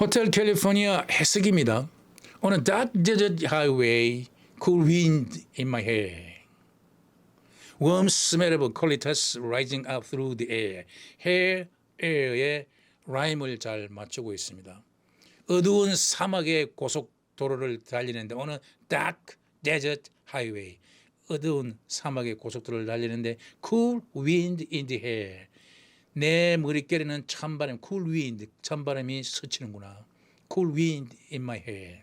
호텔 캘리포니아 해석입니다. On a dark desert highway, cool wind in my hair. Warm smell of colitas rising up through the air. hair, air의 라임을 잘 맞추고 있습니다. 어두운 사막의 고속도로를 달리는데 on a dark desert highway. 어두운 사막의 고속도로를 달리는데 cool wind in the hair. 내 머릿결에는 찬바람, cool wind, 찬바람이 스치는구나. cool wind in my hair.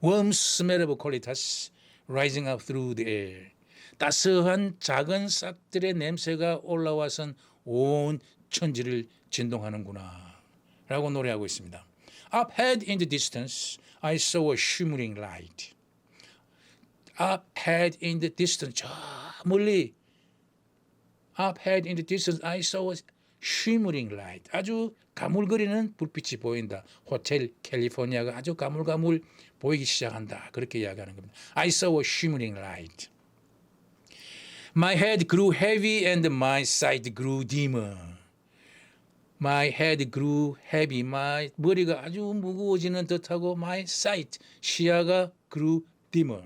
warm smell of colitas rising up through the air. 따스한 작은 싹들의 냄새가 올라와선 온 천지를 진동하는구나 라고 노래하고 있습니다. Up ahead in the distance, I saw a shimmering light. Up ahead in the distance, 저 멀리 Up ahead in the distance, I saw a shimmering light. 아주 가물거리는 불빛이 보인다. 호텔 캘리포니아가 아주 가물가물 보이기 시작한다. 그렇게 이야기하는 겁니다. I saw a shimmering light. My head grew heavy and my sight grew dimmer. My head grew heavy. my 머리가 아주 무거워지는 듯하고 my sight 시야가 grew dimmer.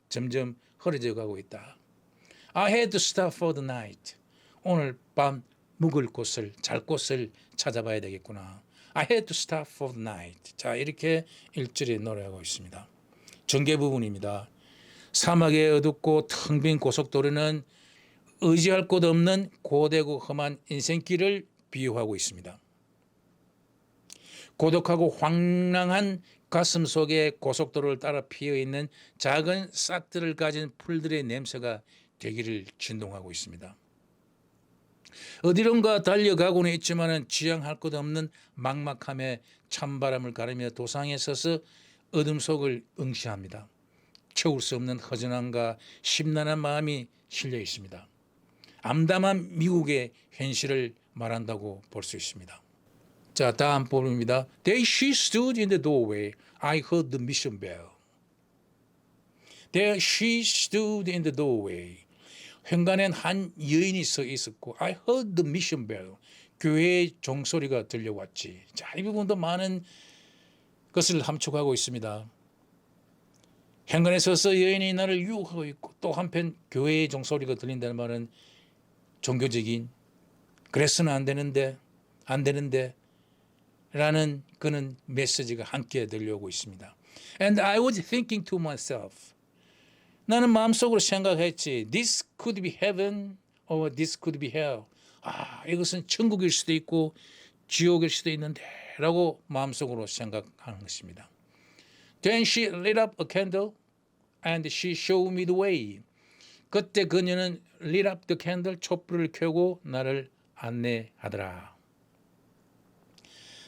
점점 흐려져 가고 있다. I had to stop for the night. 오늘 밤 묵을 곳을 잘 곳을 찾아봐야 되겠구나. I had to stop for the night. 자, 이렇게 1절에 노래하고 있습니다. 전개 부분입니다. 사막의 어둡고 텅 빈 고속도로는 의지할 곳 없는 고되고 험한 인생길을 비유하고 있습니다. 고독하고 황량한 가슴 속에 고속도로를 따라 피어있는 작은 싹들을 가진 풀들의 냄새가 대기를 진동하고 있습니다. 어디론가 달려가고는 있지만 지향할 것 없는 막막함에 찬바람을 가르며 도상에 서서 어둠 속을 응시합니다. 채울 수 없는 허전함과 심란한 마음이 실려 있습니다. 암담한 미국의 현실을 말한다고 볼 수 있습니다. 자, 다음 부분입니다. There she stood in the doorway. I heard the mission bell. There she stood in the doorway. 현관엔 한 여인이 서 있었고 I heard the mission bell. 교회의 종소리가 들려왔지. 자, 이 부분도 많은 것을 함축하고 있습니다. 현관에 서서 여인이 나를 유혹하고 있고 또 한편 교회의 종소리가 들린다는 말은 종교적인 그래서는 안 되는데 라는 그는 메시지가 함께 들려오고 있습니다. And I was thinking to myself. 나는 마음속으로 생각했지. This could be heaven or this could be hell. 이것은 천국일 수도 있고 지옥일 수도 있는데 라고 마음속으로 생각하는 것입니다. Then she lit up a candle and she showed me the way. 그때 그녀는 lit up the candle, 촛불을 켜고 나를 안내하더라.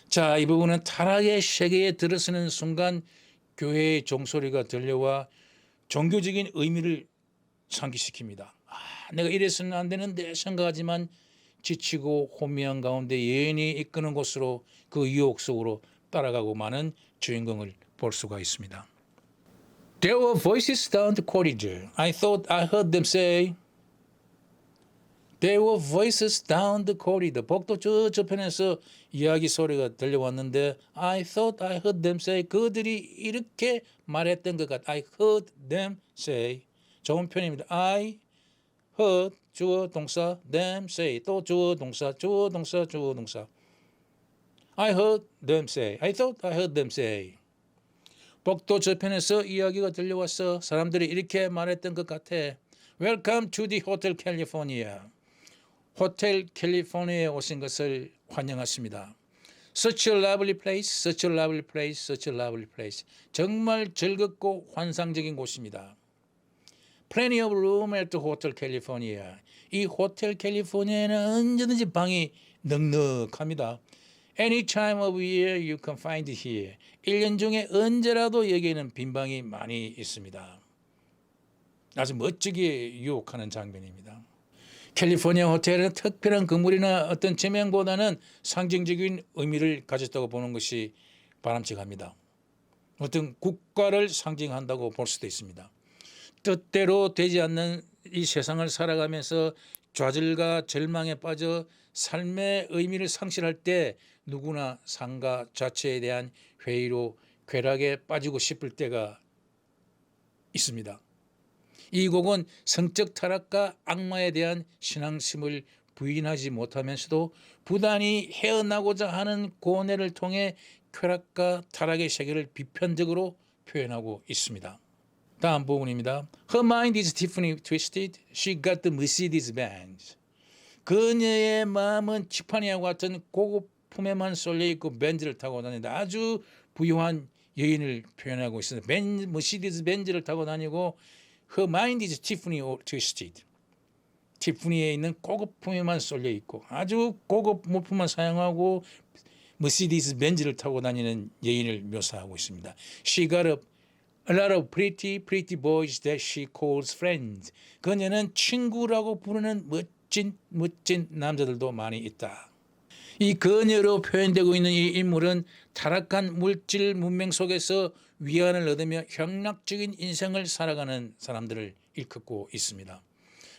자, 이 부분은 타락의 세계에 들어서는 순간 교회의 종소리가 들려와 종교적인 의미를 상기시킵니다. 내가 이래서는 안 되는데 생각하지만 지치고 혼미한 가운데 여인이 이끄는 곳으로 그 유혹 속으로 따라가고 마는 주인공을 볼 수가 있습니다. There were voices down the corridor. I thought I heard them say. There were voices down the corridor. 복도 저편에서 이야기 소리가 들려왔는데 I thought I heard them say. 그들이 이렇게 말했던 것 같아. I heard them say. 좋은 편입니다. I heard 주어 동사 them say. 또 주어 동사 주어 동사 주어 동사. I heard them say. I thought I heard them say. 복도 저편에서 이야기가 들려왔어. 사람들이 이렇게 말했던 것 같아. Welcome to the Hotel California. 호텔 캘리포니아에 오신 것을 환영하십니다. Such a lovely place, such a lovely place, such a lovely place. 정말 즐겁고 환상적인 곳입니다. Plenty of room at the Hotel California. 이 호텔 캘리포니아에는 언제든지 방이 넉넉합니다. Any time of year you can find it here. 1년 중에 언제라도 여기에는 빈방이 많이 있습니다. 아주 멋지게 유혹하는 장면입니다. 캘리포니아 호텔은 특별한 건물이나 어떤 제명보다는 상징적인 의미를 가졌다고 보는 것이 바람직합니다. 어떤 국가를 상징한다고 볼 수도 있습니다. 뜻대로 되지 않는 이 세상을 살아가면서 좌절과 절망에 빠져 삶의 의미를 상실할 때 누구나 삶과 자체에 대한 회의로 쾌락에 빠지고 싶을 때가 있습니다. 이 곡은 성적 타락과 악마에 대한 신앙심을 부인하지 못하면서도 부단히 헤어나고자 하는 고뇌를 통해 쾌락과 타락의 세계를 비편적으로 표현하고 있습니다. 다음 부분입니다. Her mind is Tiffany twisted. She got the Mercedes Benz. 그녀의 마음은 티파니와 같은 고급품에만 쏠려있고 벤츠를 타고 다닌다. 아주 부유한 여인을 표현하고 있습니다. 머시디스 벤츠를 타고 다니고 Her mind is Tiffany twisted. 티프니에 있는 고급품에만 쏠려있고 아주 고급 물품만 사용하고 머시디스 벤츠를 타고 다니는 여인을 묘사하고 있습니다. She got a lot of pretty boys that she calls friends. 그녀는 친구라고 부르는 멋진 남자들도 많이 있다. 이 그녀로 표현되고 있는 이 인물은 타락한 물질 문명 속에서 위안을 얻으며 향락적인 인생을 살아가는 사람들을 일컫고 있습니다.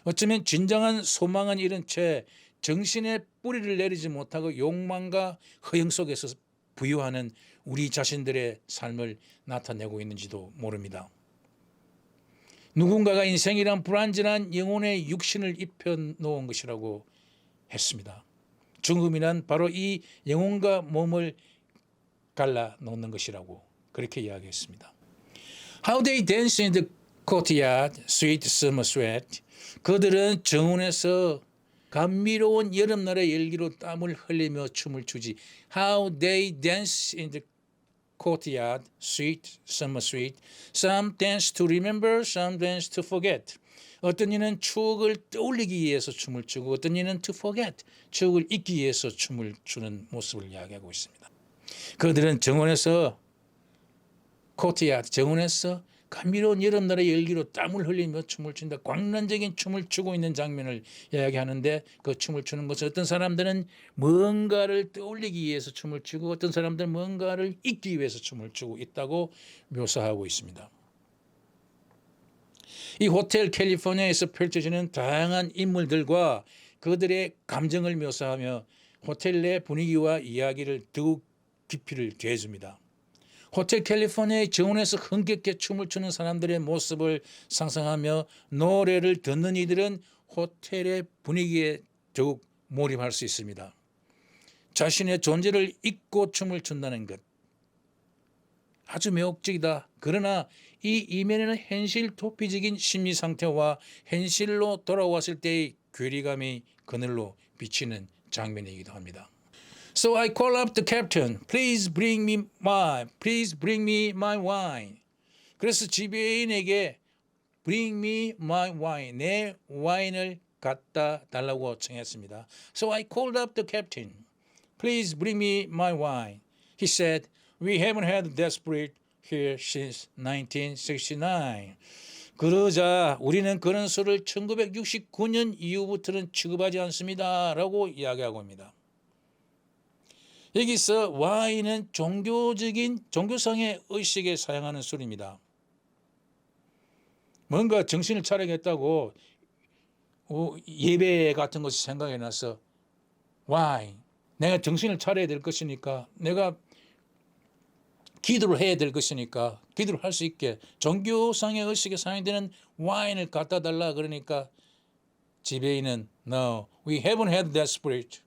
어쩌면 진정한 소망은 잃은 채 정신의 뿌리를 내리지 못하고 욕망과 허영 속에서 부유하는 우리 자신들의 삶을 나타내고 있는지도 모릅니다. 누군가가 인생이란 불완전한 영혼의 육신을 입혀놓은 것이라고 했습니다. 죽음이란 바로 이 영혼과 몸을 갈라놓는 것이라고 그렇게 이야기했습니다. How they dance in the courtyard, sweet summer sweat. 그들은 정원에서 감미로운 여름날의 열기로 땀을 흘리며 춤을 추지. How they dance in the courtyard, sweet summer sweet. Some dance to remember, some dance to forget. 어떤 이는 추억을 떠올리기 위해서 춤을 추고 어떤 이는 to forget, 추억을 잊기 위해서 춤을 추는 모습을 이야기하고 있습니다. 그들은 정원에서 코트야드, 정원에서 감미로운 여름날의 열기로 땀을 흘리며 춤을 춘다. 광란적인 춤을 추고 있는 장면을 이야기하는데 그 춤을 추는 것은 어떤 사람들은 뭔가를 떠올리기 위해서 춤을 추고 어떤 사람들은 뭔가를 잊기 위해서 춤을 추고 있다고 묘사하고 있습니다. 이 호텔 캘리포니아에서 펼쳐지는 다양한 인물들과 그들의 감정을 묘사하며 호텔 내 분위기와 이야기를 더욱 깊이를 더해줍니다. 호텔 캘리포니아의 정원에서 흥겹게 춤을 추는 사람들의 모습을 상상하며 노래를 듣는 이들은 호텔의 분위기에 더욱 몰입할 수 있습니다. 자신의 존재를 잊고 춤을 춘다는 것. 아주 매혹적이다. 그러나 이 이면에는 현실 도피적인 심리 상태와 현실로 돌아왔을 때의 괴리감이 그늘로 비치는 장면이기도 합니다. So I call up the captain. Please bring me my wine. 그래서 지배인에게 bring me my wine. 내 와인을 갖다 달라고 청했습니다. So I called up the captain. Please bring me my wine. He said, We haven't had that spirit here since 1969. 그러자 우리는 그런 술을 1969년 이후부터는 취급하지 않습니다. 라고 이야기하고 있습니다. 여기서 와인은 종교상의 의식에 사용하는 술입니다. 뭔가 정신을 차리겠다고 예배 같은 것이 생각이 나서 와인, 내가 정신을 차려야 될 것이니까 내가 기도를 해야 될 것이니까 기도를 할 수 있게 종교상의 의식에 사용되는 와인을 갖다 달라 그러니까 지배인은 No, we haven't had that spirit.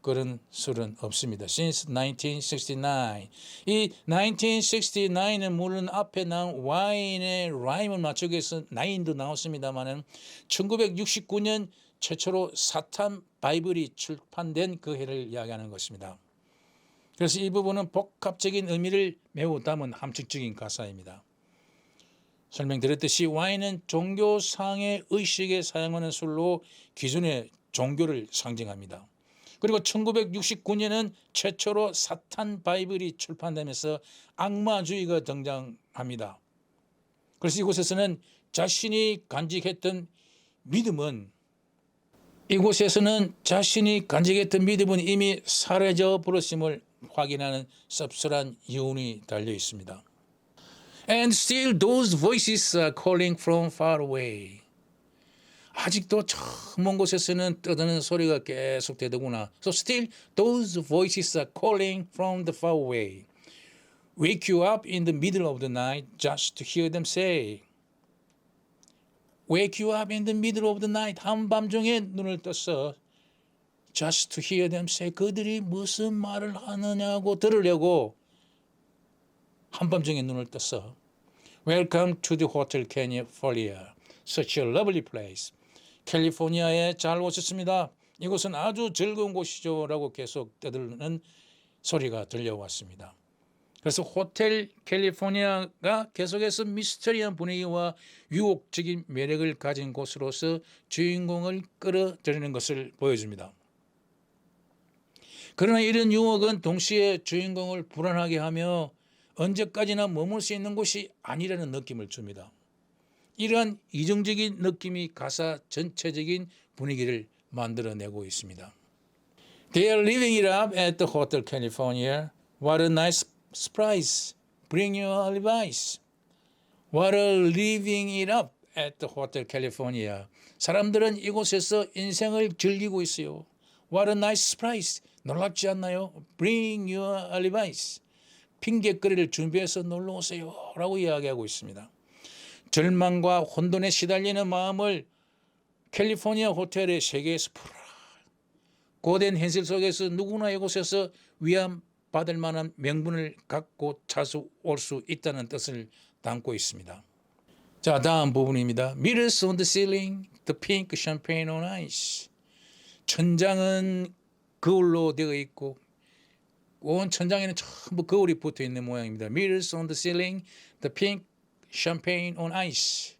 그런 술은 없습니다. Since 1969. 이 1969은 물론 앞에 나온 와인의 라임을 맞추기 위해서 9도 나왔습니다만은 1969년 최초로 사탄 바이블이 출판된 그 해를 이야기하는 것입니다. 그래서 이 부분은 복합적인 의미를 매우 담은 함축적인 가사입니다. 설명드렸듯이 와인은 종교상의 의식에 사용하는 술로 기존의 종교를 상징합니다. 그리고 1969년은 최초로 사탄 바이블이 출판되면서 악마주의가 등장합니다. 그래서 이곳에서는 자신이 간직했던 믿음은 이미 사라져 버렸음을 확인하는 씁쓸한 여운이 달려 있습니다. And still those voices are calling from far away. 아직도 저 먼 곳에서는 떠드는 소리가 계속 되더구나. So still those voices are calling from the far away. Wake you up in the middle of the night just to hear them say. Wake you up in the middle of the night. 한밤중에 눈을 떠서 just to hear them say. 그들이 무슨 말을 하느냐고 들으려고 한밤중에 눈을 떠서 Welcome to the Hotel California. Such a lovely place. 캘리포니아에 잘 오셨습니다. 이곳은 아주 즐거운 곳이죠. 라고 계속 떠드는 소리가 들려왔습니다. 그래서 호텔 캘리포니아가 계속해서 미스터리한 분위기와 유혹적인 매력을 가진 곳으로서 주인공을 끌어들이는 것을 보여줍니다. 그러나 이런 유혹은 동시에 주인공을 불안하게 하며 언제까지나 머물 수 있는 곳이 아니라는 느낌을 줍니다. 이러한 이중적인 느낌이 가사 전체적인 분위기를 만들어내고 있습니다. They are living it up at the Hotel California. What a nice surprise. Bring your advice. What a living it up at the Hotel California. 사람들은 이곳에서 인생을 즐기고 있어요. What a nice surprise. 놀랍지 않나요? Bring your advice. 핑계거리를 준비해서 놀러 오세요. 라고 이야기하고 있습니다. 절망과 혼돈에 시달리는 마음을 캘리포니아 호텔의 세계에서 풀어라. 고된 현실 속에서 누구나 이곳에서 위안받을 만한 명분을 갖고 자주 올 수 있다는 뜻을 담고 있습니다. 자, 다음 부분입니다. Mirrors on the ceiling, the pink champagne on ice. 천장은 거울로 되어 있고 온 천장에는 전부 거울이 붙어 있는 모양입니다. Mirrors on the ceiling, the pink champagne on ice.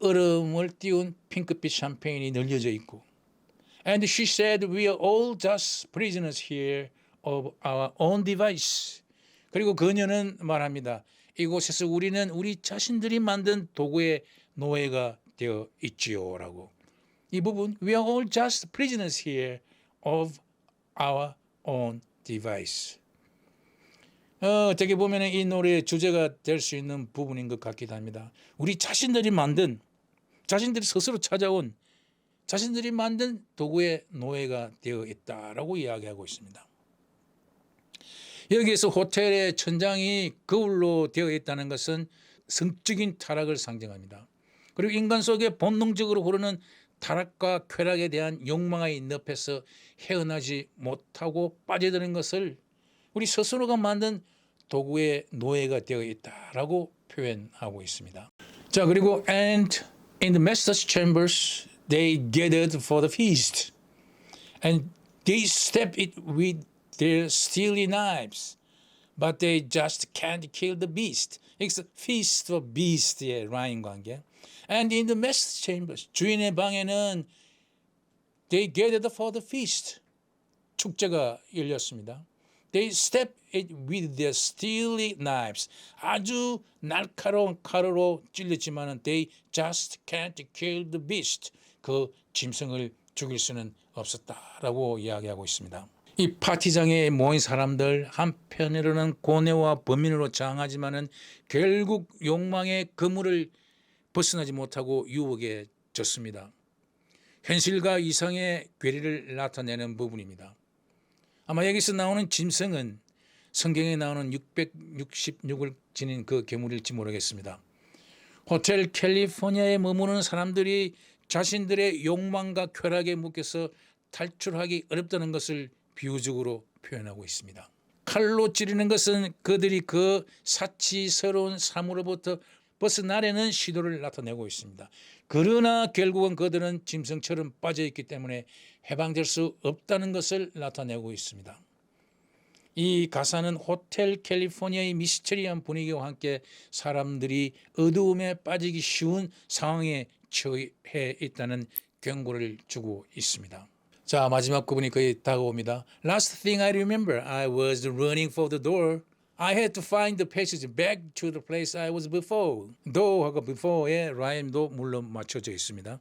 얼음을 띄운 핑크빛 샴페인이 널려져 있고 And she said, we are all just prisoners here of our own device. 그리고 그녀는 말합니다. 이곳에서 우리는 우리 자신들이 만든 도구의 노예가 되어 있지요. 라고. 이 부분 We are all just prisoners here of our own device. 어떻게 보면 이 노래의 주제가 될 수 있는 부분인 것 같기도 합니다. 우리 자신들이 만든 자신들이 스스로 찾아온 자신들이 만든 도구의 노예가 되어 있다라고 이야기하고 있습니다. 여기에서 호텔의 천장이 거울로 되어 있다는 것은 성적인 타락을 상징합니다. 그리고 인간 속에 본능적으로 흐르는 타락과 쾌락에 대한 욕망의 늪에서 헤어나지 못하고 빠져드는 것을 우리 스스로가 만든 도구의 노예가 되어 있다라고 표현하고 있습니다. 자, 그리고 and in the master's chambers they gathered for the feast and they stabbed it with their steely knives but they just can't kill the beast. it's feast와 beast의 라인 관계. And in the master's chambers 주인의 방에는 they gathered for the feast 축제가 열렸습니다. They stabbed it with their steely knives. 아주 날카로운 칼으로 찔렸지만은 they just can't kill the beast. 그 짐승을 죽일 수는 없었다라고 이야기하고 있습니다. 이 파티장에 모인 사람들 한편으로는 고뇌와 범민으로 장하지만은 결국 욕망의 그물을 벗어나지 못하고 유혹에 졌습니다. 현실과 이상의 괴리를 나타내는 부분입니다. 아마 여기서 나오는 짐승은 성경에 나오는 666을 지닌 그 괴물일지 모르겠습니다. 호텔 캘리포니아에 머무는 사람들이 자신들의 욕망과 쾌락에 묶여서 탈출하기 어렵다는 것을 비유적으로 표현하고 있습니다. 칼로 찌르는 것은 그들이 그 사치스러운 삶으로부터 벗어나려는 시도를 나타내고 있습니다. 그러나 결국은 그들은 짐승처럼 빠져있기 때문에 해방될 수 없다는 것을 나타내고 있습니다. 이 가사는 호텔 캘리포니아의 미스터리한 분위기와 함께 사람들이 어두움에 빠지기 쉬운 상황에 처해 있다는 경고를 주고 있습니다. 자, 마지막 부분이 거의 다가옵니다. Last thing I remember, I was running for the door. I had to find the passage back to the place I was before. though before의 라임도 물론 맞춰져 있습니다.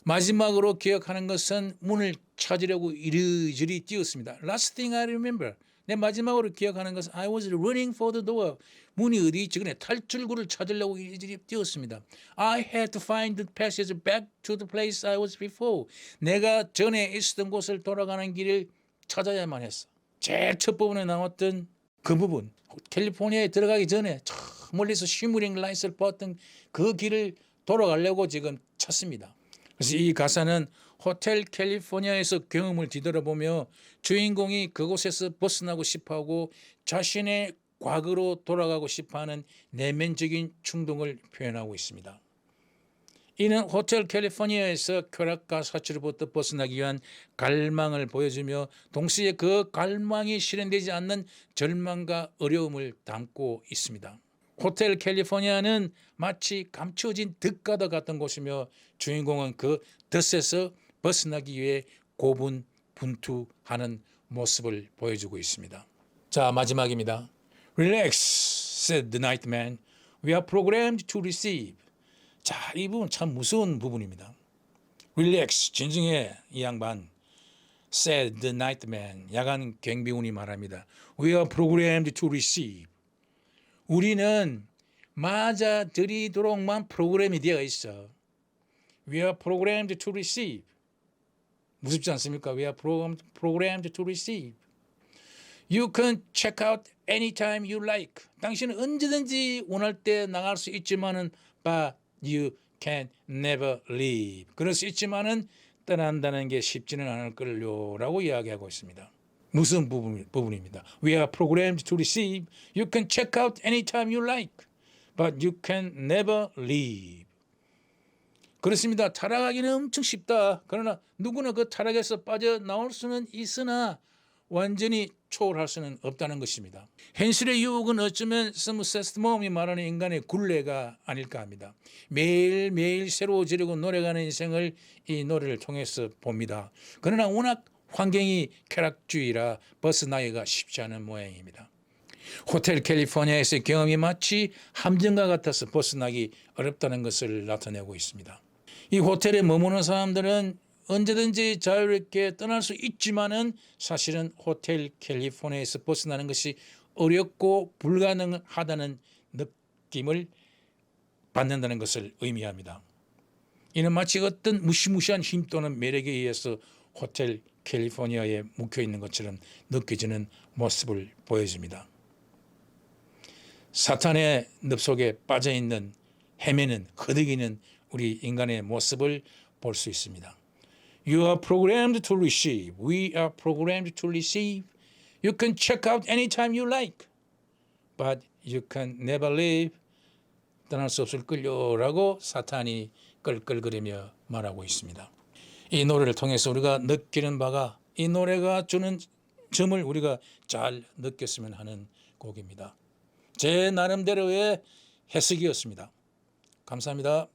마지막으로 기억하는 것은 문을 찾으려고 이리저리 뛰었습니다. Last thing I remember. 내 마지막으로 기억하는 것은 I was running for the door. 문이 어디 있지? 그래 탈출구를 찾으려고 이리저리 뛰었습니다. I had to find the passage back to the place I was before. 내가 전에 있었던 곳을 돌아가는 길을 찾아야만 했어. 제일 첫 부분에 나왔던 그 부분, 캘리포니아에 들어가기 전에 저 멀리서 쉬머링 라이트를 봤던 그 길을 돌아가려고 지금 찾습니다. 그래서 이 가사는 호텔 캘리포니아에서 경험을 뒤돌아보며 주인공이 그곳에서 벗어나고 싶어하고 자신의 과거로 돌아가고 싶어하는 내면적인 충동을 표현하고 있습니다. 이는 호텔 캘리포니아에서 쾌락과 사치로부터 벗어나기 위한 갈망을 보여주며 동시에 그 갈망이 실현되지 않는 절망과 어려움을 담고 있습니다. 호텔 캘리포니아는 마치 감추어진 덫가다 같은 곳이며 주인공은 그 덫에서 벗어나기 위해 고분분투하는 모습을 보여주고 있습니다. 자, 마지막입니다. Relax, said the night man. We are programmed to receive. 자, 이 부분 참 무서운 부분입니다. Relax, 진정해 이 양반. Said the night man. 야간 경비원이 말합니다. We are programmed to receive. 우리는 맞아들이도록만 프로그램이 되어 있어. We are programmed to receive. 무섭지 않습니까? We are programmed to receive. You can check out anytime you like. 당신은 언제든지 원할 때 나갈 수 있지만은 but you can never leave. 그럴 수 있지만은 떠난다는 게 쉽지는 않을 걸요라고 이야기하고 있습니다. 무슨 부분입니다. We are programmed to receive. You can check out anytime you like, but you can never leave. 그렇습니다. 타락하기는 엄청 쉽다. 그러나 누구나 그 타락에서 빠져나올 수는 있으나 완전히 초월할 수는 없다는 것입니다. 현실의 유혹은 어쩌면 서머셋 모험이 말하는 인간의 굴레가 아닐까 합니다. 매일매일 새로워지려고 노력하는 인생을 이 노래를 통해서 봅니다. 그러나 워낙 환경이 쾌락주의라 벗어나기가 쉽지 않은 모양입니다. 호텔 캘리포니아에서의 경험이 마치 함정과 같아서 벗어나기 어렵다는 것을 나타내고 있습니다. 이 호텔에 머무는 사람들은 언제든지 자유롭게 떠날 수 있지만은 사실은 호텔 캘리포니아에서 벗어나는 것이 어렵고 불가능하다는 느낌을 받는다는 것을 의미합니다. 이는 마치 어떤 무시무시한 힘 또는 매력에 의해서 호텔 캘리포니아에 묵혀 있는 것처럼 느껴지는 모습을 보여줍니다. 사탄의 늪속에 빠져있는 헤매는 허덕이는 우리 인간의 모습을 볼 수 있습니다. You are programmed to receive. We are programmed to receive. You can check out anytime you like. But you can never leave. 떠날 수 없을 걸요라고 사탄이 끌끌거리며 말하고 있습니다. 이 노래를 통해서 우리가 느끼는 바가 이 노래가 주는 점을 우리가 잘 느꼈으면 하는 곡입니다. 제 나름대로의 해석이었습니다. 감사합니다.